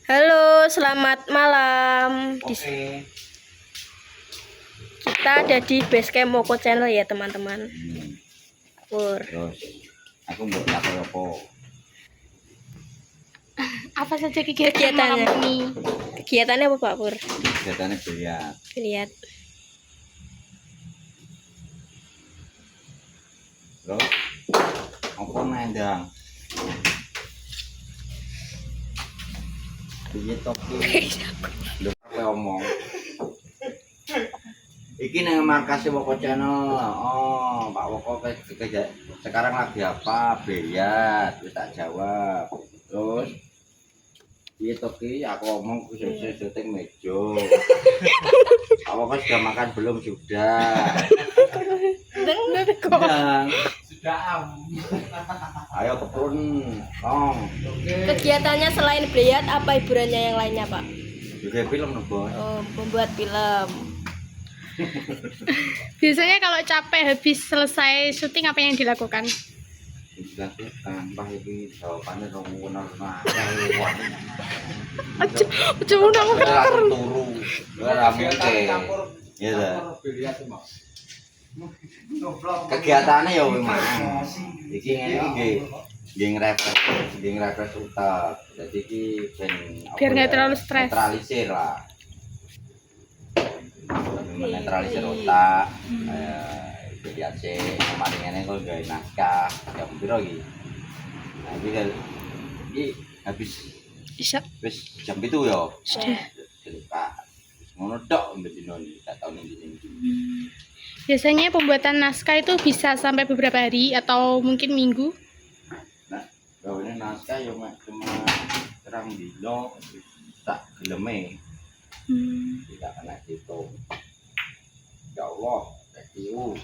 Halo, selamat malam. Oke. Kita ada di Basecamp Moko Channel ya, teman-teman. Pur. Terus aku mau takut apa? Apa saja kegiatan Kegiatannya? malam ini? Kegiatannya apa, Pak Pur? Kegiatannya biliar. Lihat. Terus apa nendang? Piye toki? Lho kowe omong. Iki nang markas Woko Channel. Oh, Pak Woko sekarang lagi apa? Biliar. Wis tak jawab. Terus piye toki? Aku omong khusus syuting mejo. Pak Woko sudah makan belum? Sudah. Sudah. Ayo kepun, Kong. Kegiatannya selain biliar, apa hiburannya yang lainnya, Pak? Juga film nih, Bos. Oh, membuat film. Biasanya kalau capek habis selesai syuting apa yang dilakukan? Dilakukan, Pak iki jawabannya rong ngono. Coba aku Turu. Ora mungkin. Ya ta. Kegiatannya ya memang. Iki ngene iki nggih ngrefresh utak. Jadi iki ben Biar nggak terlalu stres. Netralisir lah. Menetralisir otak. Biasa kemarin ini kok gawe naskah jam piro iki? Nah, iki habis Bisa. wis jam 7 ya. Sudah. Pak. Ngono tok mbedino iki gak tau ning ndi. Biasanya pembuatan naskah itu bisa sampai beberapa hari atau mungkin minggu. Nah, gawane naskah yo cuma terang dino tak geleme. Tidak kena hitung. Ya Allah, thank you.